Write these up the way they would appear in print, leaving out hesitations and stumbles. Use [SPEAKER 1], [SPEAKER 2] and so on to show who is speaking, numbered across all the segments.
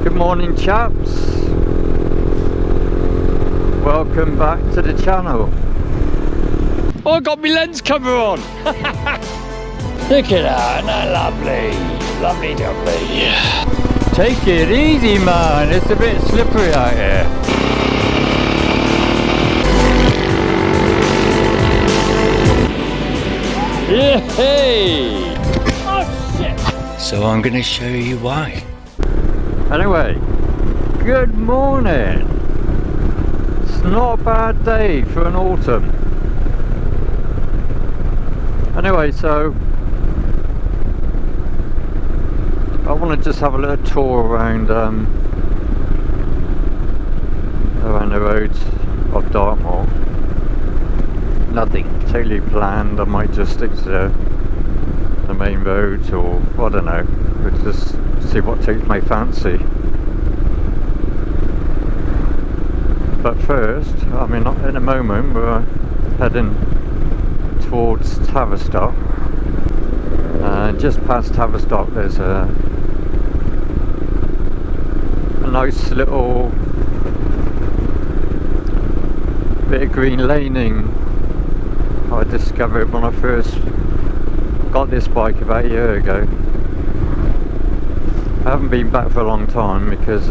[SPEAKER 1] Good morning, chaps. Welcome back to the channel. Oh, I got my lens cover on. Look at that, isn't that lovely? Lovely, lovely. Take it easy, man. It's a bit slippery out here. Yay! Oh shit! So I'm going to show you why. Anyway, good morning. It's not a bad day for an autumn. Anyway, so I want to just have a little tour around around the roads of Dartmoor. Nothing totally planned. I might just stick to the main roads, or I don't know, but just see what takes my fancy. But first, I mean, in a moment we're heading towards Tavistock, and just past Tavistock there's a nice little bit of green laning. I discovered when I first got this bike about a year ago. I haven't been back for a long time because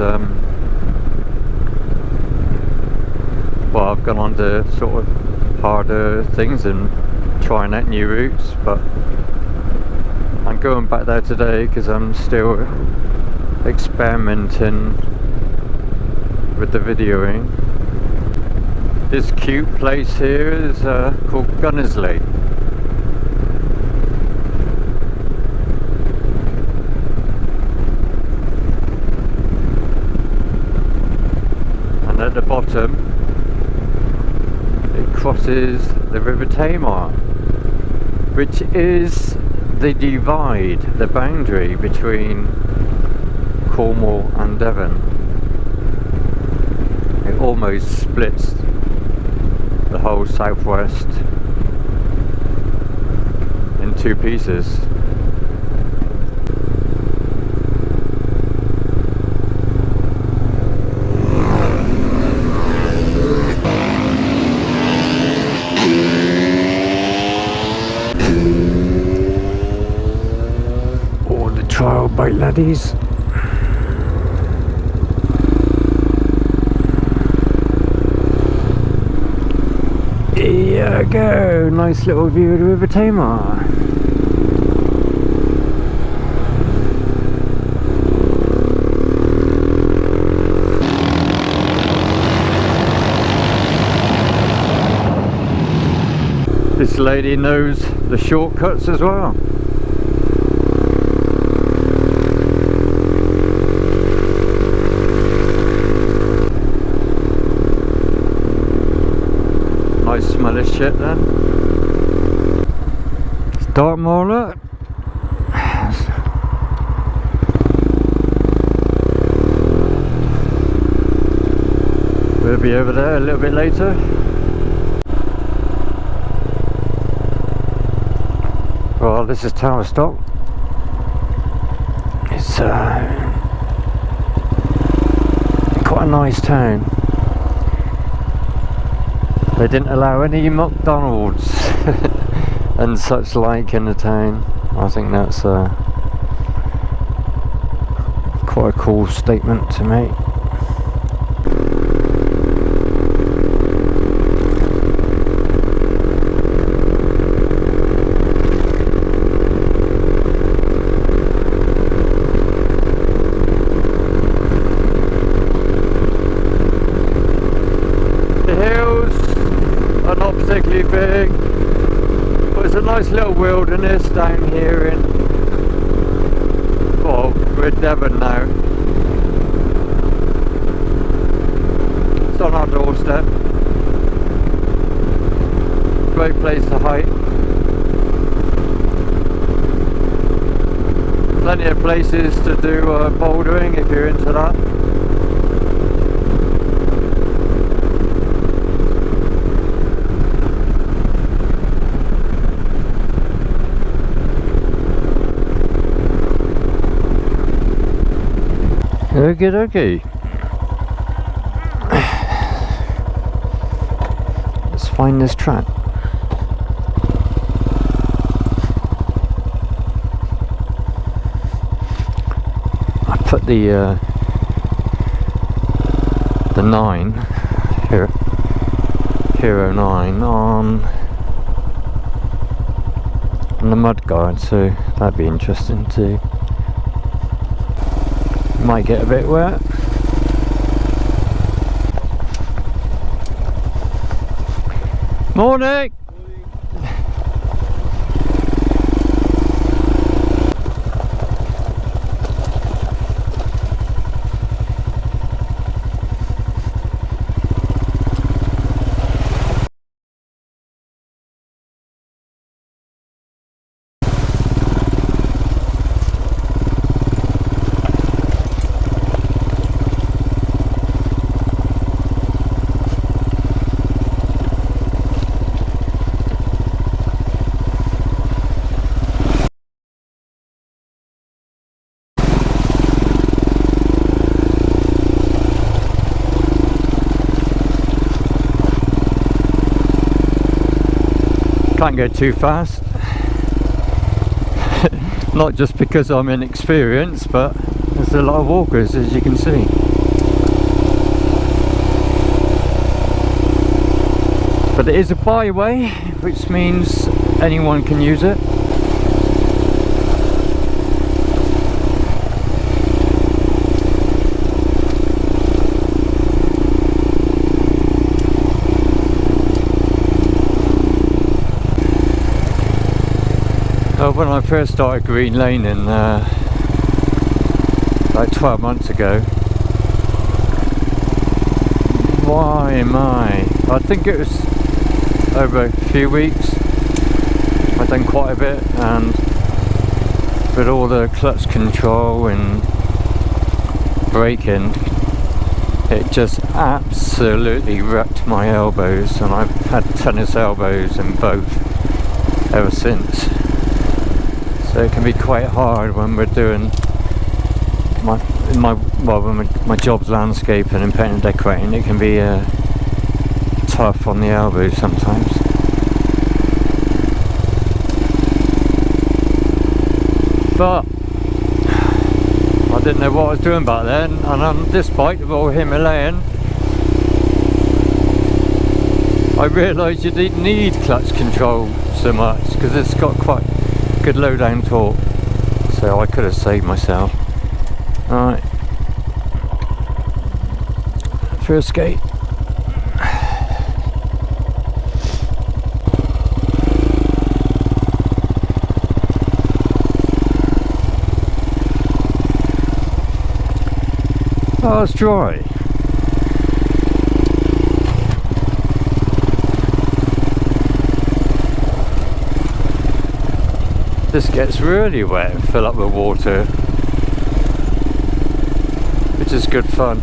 [SPEAKER 1] well, I've gone on to sort of harder things and trying out new routes, but I'm going back there today because I'm still experimenting with the videoing. This cute place here is called Gunnersley. And at the bottom it crosses the River Tamar, which is the divide, the boundary between Cornwall and Devon. It almost splits the whole southwest in two pieces. All the trial bike laddies. Here we go, nice little view of the River Tamar. This lady knows the shortcuts as well. Nice smell of shit then. It's Dartmoor, look. We'll be over there a little bit later. Well, this is Tavistock. It's quite a nice town. They didn't allow any McDonald's and such like in the town. I think that's quite a cool statement to make. Particularly big, but it's a nice little wilderness down here in, well, we're in Devon now. It's on our doorstep. Great place to hike. Plenty of places to do bouldering if you're into that. Okie dokie. Let's find this track. I put the 9 Hero 9 on the mud guard, so that'd be interesting too. Might get a bit wet. Morning! Can't go too fast. Not just because I'm inexperienced, but there's a lot of walkers, as you can see. But it is a byway, which means anyone can use it. When I first started green laning like 12 months ago, I think it was over a few weeks. I've done quite a bit, and with all the clutch control and braking, it just absolutely wrecked my elbows, and I've had tennis elbows in both ever since. So it can be quite hard when we're doing my job's landscaping and painting and decorating. It can be tough on the elbows sometimes. But I didn't know what I was doing back then, and on this bike, the Royal Himalayan, I realised you didn't need clutch control so much because it's got quite good low down torque, so I could have saved myself. Alright, first gate. Oh, it's dry. This gets really wet and fill up with water, which is good fun.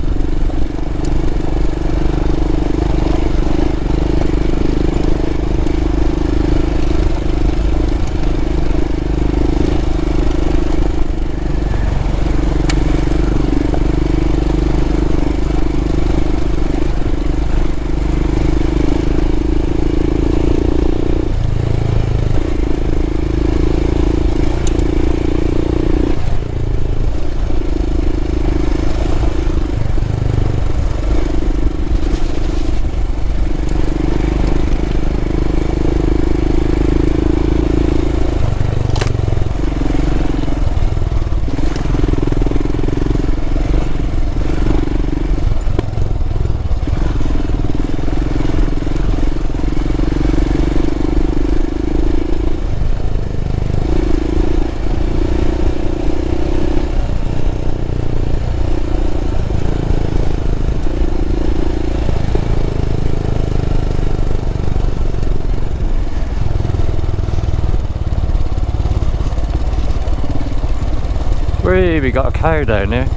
[SPEAKER 1] We got a cow down there.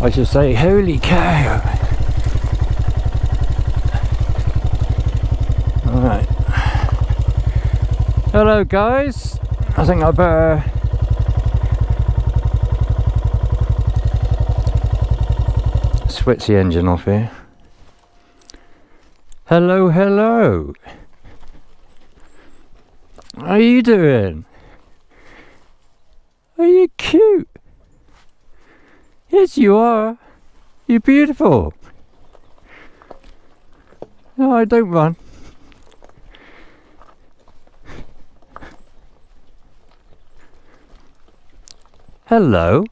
[SPEAKER 1] I should say, holy cow. Alright. Hello guys. I think I better switch the engine off here. Hello, hello. How are you doing? Are you cute? Yes, you are. You're beautiful. No, don't run. Hello.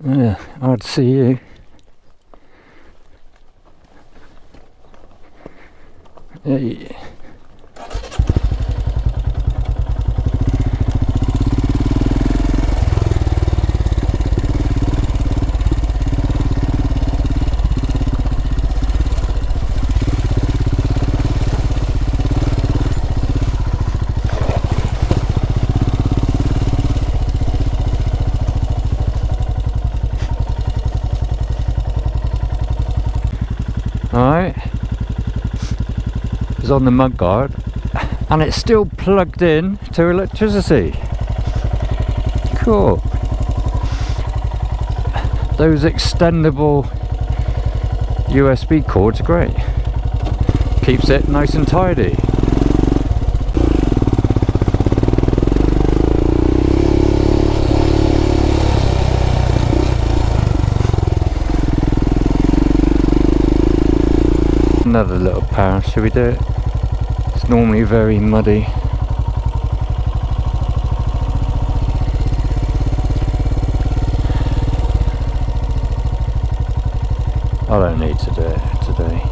[SPEAKER 1] Yeah, hard to see you. Hey. Alright, it's on the mudguard and it's still plugged in to electricity. Cool. Those extendable USB cords are great. Keeps it nice and tidy. Another little path, should we do it? It's normally very muddy. I don't need to do it today.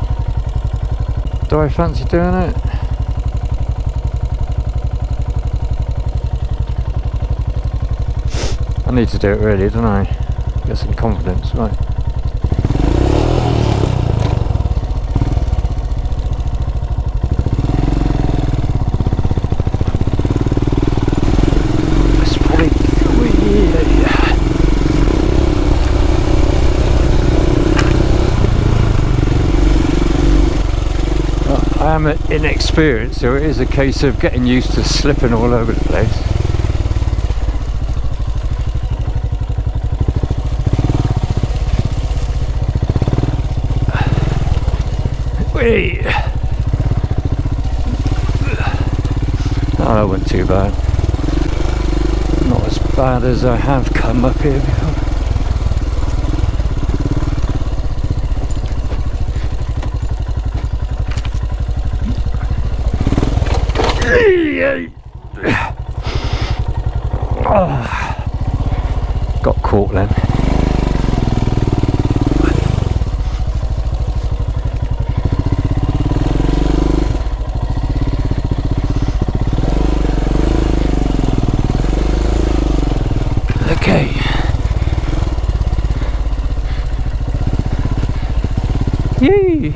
[SPEAKER 1] Do I fancy doing it? I need to do it really, don't I? Get some confidence, right? I am inexperienced, so it is a case of getting used to slipping all over the place. Whee! Oh, that wasn't too bad. Not as bad as I have come up here before. Oh, got caught then. Okay. Yay!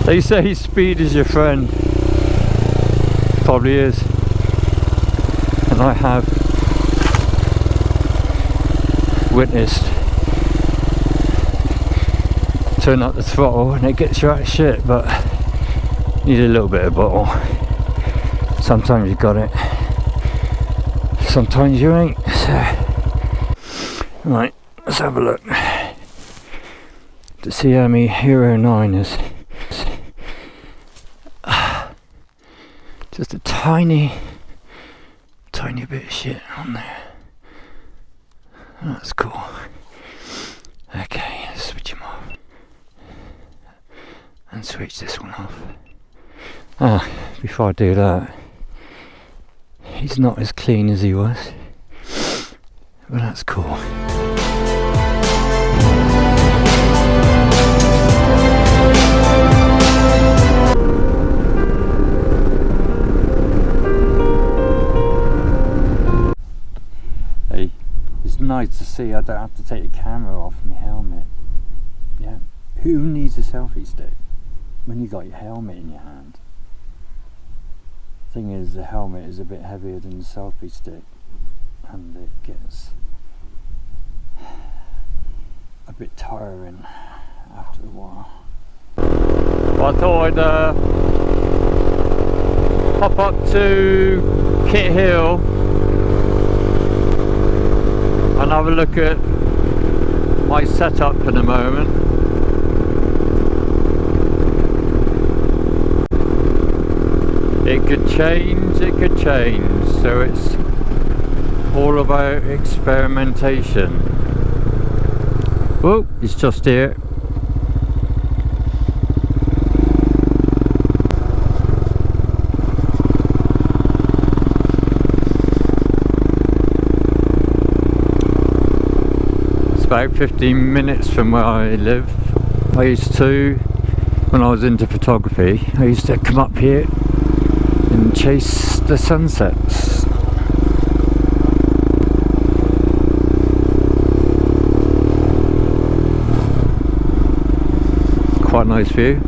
[SPEAKER 1] They say speed is your friend. Probably is. And I have witnessed. Turn up the throttle and it gets you out of shit, but you need a little bit of bottle. Sometimes you got it. Sometimes you ain't. So. Right, let's have a look. To see how many Hero 9 is. Just a tiny bit of shit on there. That's cool. Okay, switch him off. And switch this one off. Ah, before I do that, he's not as clean as he was. But that's cool. It's nice to see I don't have to take the camera off my helmet. Yeah, who needs a selfie stick when you got your helmet in your hand? Thing is, the helmet is a bit heavier than the selfie stick, and it gets a bit tiring after a while. I thought I'd pop up to Kit Hill and have a look at my setup in a moment. It could change, so it's all about experimentation. Oh, it's just here. It's about 15 minutes from where I live. I used to, when I was into photography, I used to come up here and chase the sunsets. Quite a nice view.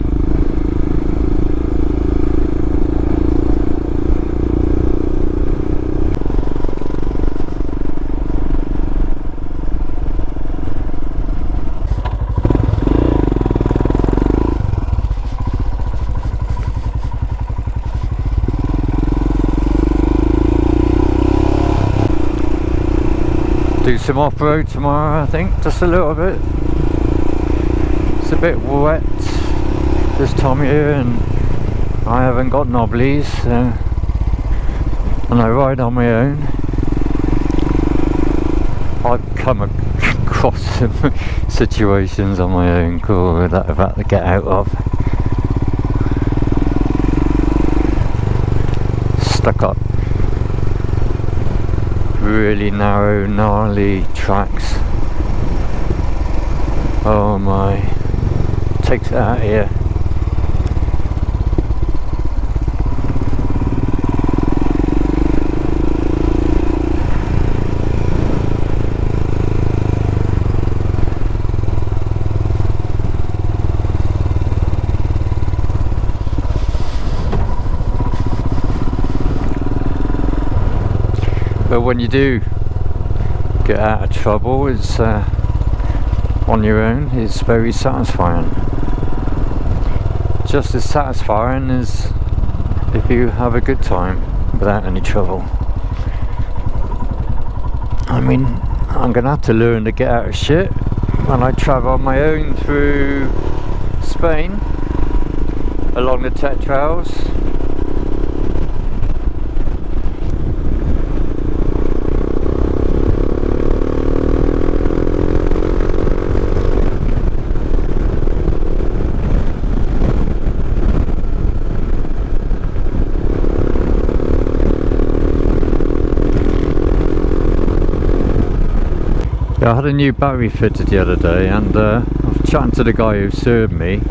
[SPEAKER 1] Do some off-road tomorrow, I think, just a little bit. It's a bit wet this time of year and I haven't got knobblies, and I ride on my own. I've come across some situations on my own that I've had to get out of. Stuck up really narrow, gnarly tracks. Oh my, takes it out here. But when you do get out of trouble, it's on your own, it's very satisfying. Just as satisfying as if you have a good time without any trouble. I mean, I'm gonna have to learn to get out of shit when I travel on my own through Spain along the tech trails. I had a new battery fitted the other day, and I was chatting to the guy who served me,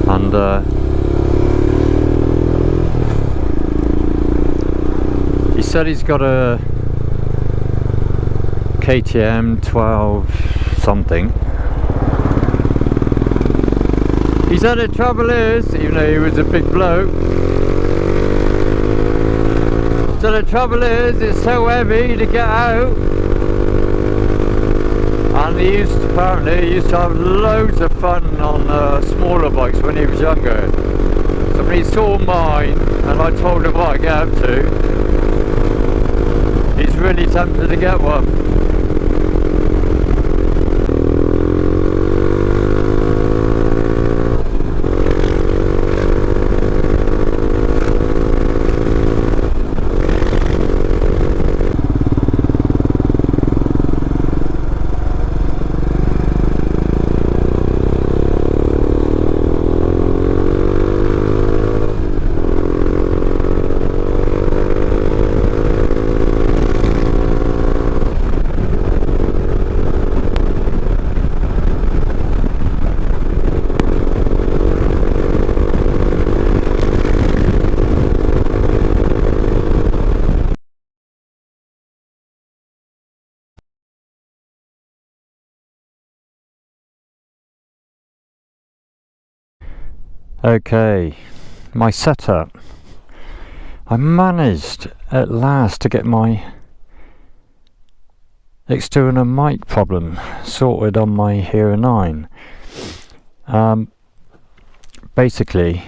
[SPEAKER 1] and he said he's got a KTM 12 something. He said the trouble is, even though he was a big bloke, so the trouble is it's so heavy to get out. And he used to have loads of fun on smaller bikes when he was younger. So when he saw mine and I told him what I get up to, he's really tempted to get one. Okay, my setup. I managed at last to get my external mic problem sorted on my Hero 9. basically,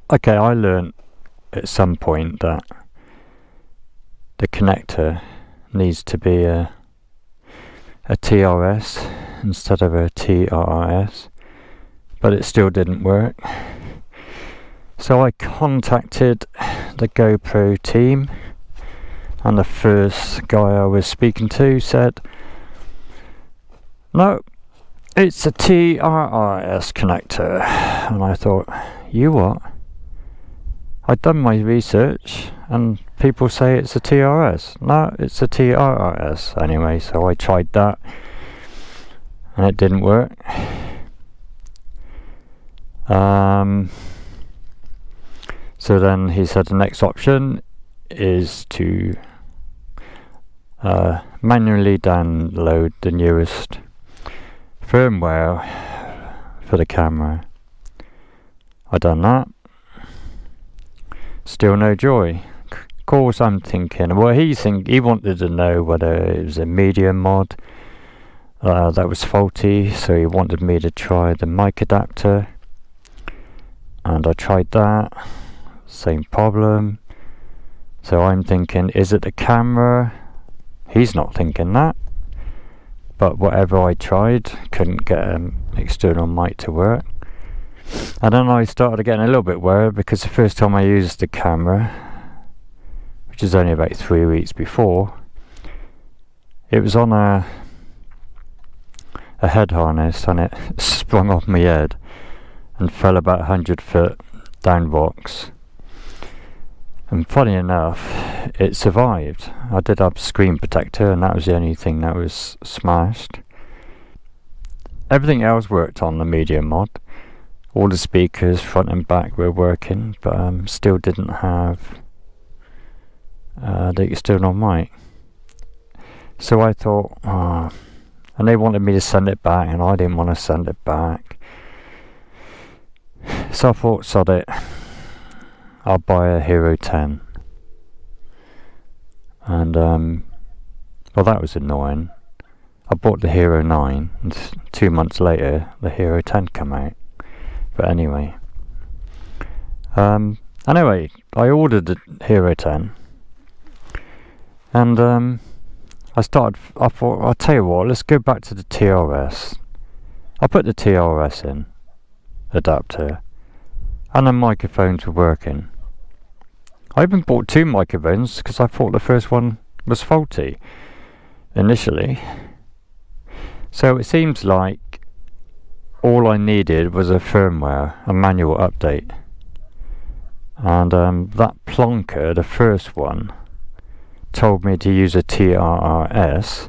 [SPEAKER 1] okay, I learned at some point that the connector needs to be a TRS instead of a TRRS, but it still didn't work. So I contacted the GoPro team, and the first guy I was speaking to said, no, it's a TRRS connector. And I thought, you what? I'd done my research and people say it's a TRS. No, it's a TRRS. Anyway, so I tried that and it didn't work. So then he said the next option is to manually download the newest firmware for the camera. I done that. Still no joy. Of course, I'm thinking. Well, he wanted to know whether it was a media mod that was faulty, so he wanted me to try the mic adapter, and I tried that. Same problem. So I'm thinking, is it the camera? He's not thinking that. But whatever I tried, couldn't get an external mic to work. And then I started getting a little bit worried, because the first time I used the camera, which is only about 3 weeks before, it was on a head harness, and it sprung off my head and fell about 100 foot down rocks. And funny enough, it survived. I did have a screen protector, and that was the only thing that was smashed. Everything else worked on the media mod. All the speakers, front and back, were working, but still didn't have the external mic. So I thought, and they wanted me to send it back, and I didn't want to send it back. So I thought, sod it, I'll buy a Hero 10. And well, that was annoying. I bought the Hero 9, and 2 months later the Hero 10 came out. But anyway, I ordered the Hero 10, and I thought, I'll tell you what, let's go back to the TRS. I put the TRS in, adapter, and the microphones were working. I even bought 2 microphones because I thought the first one was faulty initially. So it seems like all I needed was a firmware, a manual update. And that plonker, the first one, told me to use a TRRS,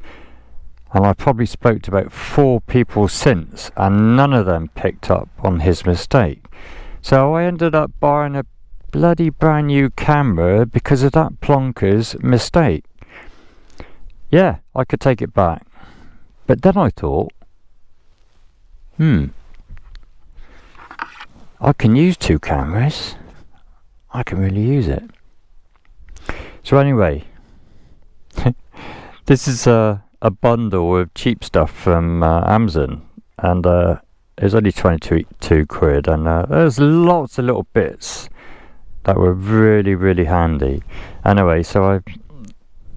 [SPEAKER 1] and I probably spoke to about 4 people since, and none of them picked up on his mistake. So I ended up buying a bloody brand new camera because of that plonker's mistake. Yeah, I could take it back. But then I thought, I can use 2 cameras. I can really use it. So anyway, this is a bundle of cheap stuff from Amazon, and it was only 22 quid, and there's lots of little bits that were really, really handy. Anyway, so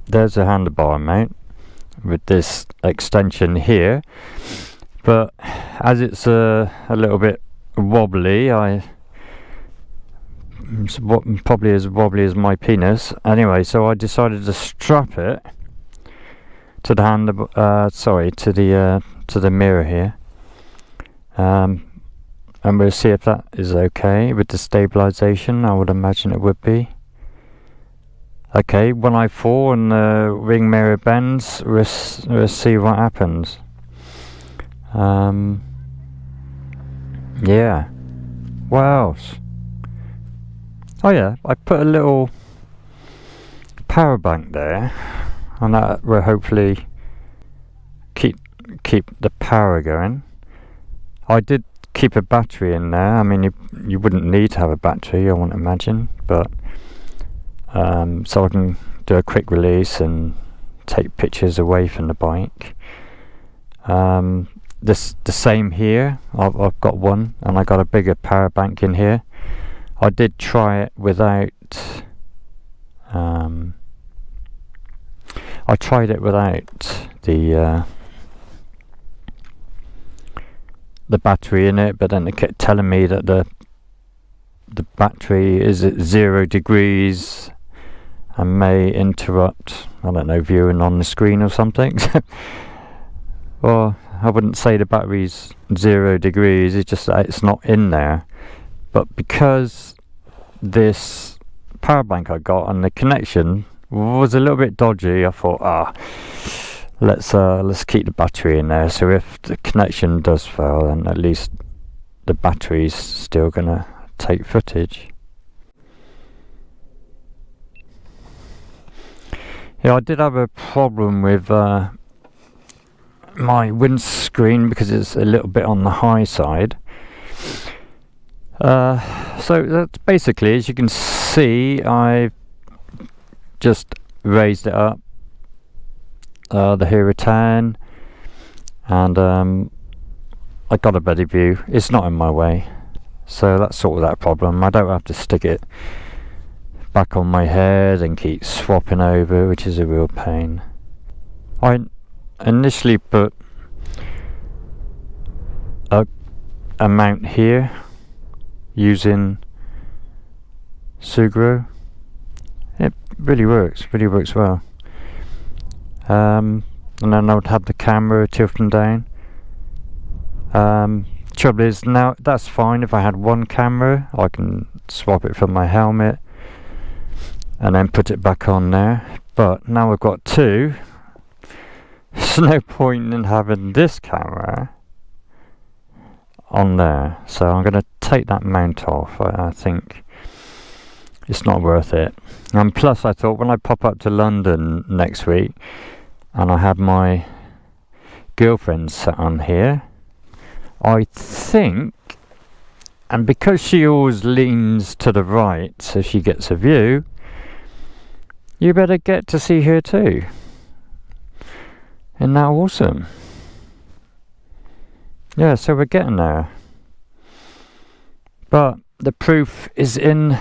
[SPEAKER 1] there's a handlebar mount with this extension here, but as it's a little bit wobbly, probably as wobbly as my penis. Anyway, so I decided to strap it to the to the mirror here, and we'll see if that is okay with the stabilization. I would imagine it would be. Okay, when I fall and the ring mirror bends, we'll see what happens. Yeah. What else? Oh yeah, I put a little power bank there, and that will hopefully keep the power going. I did keep a battery in there. I mean, you wouldn't need to have a battery, I wouldn't imagine, but so I can do a quick release and take pictures away from the bike. the same here. I've got one, and I got a bigger power bank in here. I did try it without I tried it without the battery in it, but then it kept telling me that the battery is at 0 degrees and may interrupt, I don't know, viewing on the screen or something. Well, I wouldn't say the battery's 0 degrees, it's just that it's not in there. But because this power bank I got and the connection was a little bit dodgy, I thought, let's keep the battery in there, so if the connection does fail, then at least the battery's still gonna take footage. Yeah, I did have a problem with my windscreen because it's a little bit on the high side. So that's basically, as you can see, I've just raised it up, the Hero 10, and I got a better view. It's not in my way, so that sorted that problem. I don't have to stick it back on my head and keep swapping over, which is a real pain. I initially put a mount here using Sugro. It really works well. And then I would have the camera tilting down. Trouble is, now that's fine. If I had one camera, I can swap it from my helmet and then put it back on there. But now I've got two, there's no point in having this camera on there, so I'm going to take that mount off. I think it's not worth it. And plus I thought, when I pop up to London next week and I have my girlfriend sat on here, I think, and because she always leans to the right so she gets a view, you better get to see her too. Isn't that awesome? Yeah, so we're getting there. But the proof is in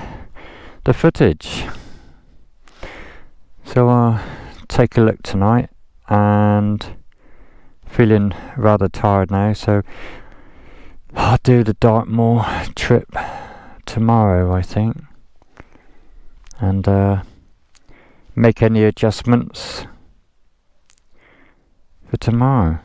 [SPEAKER 1] the footage. So I'll take a look tonight, and feeling rather tired now, so I'll do the Dartmoor trip tomorrow, I think, and make any adjustments for tomorrow.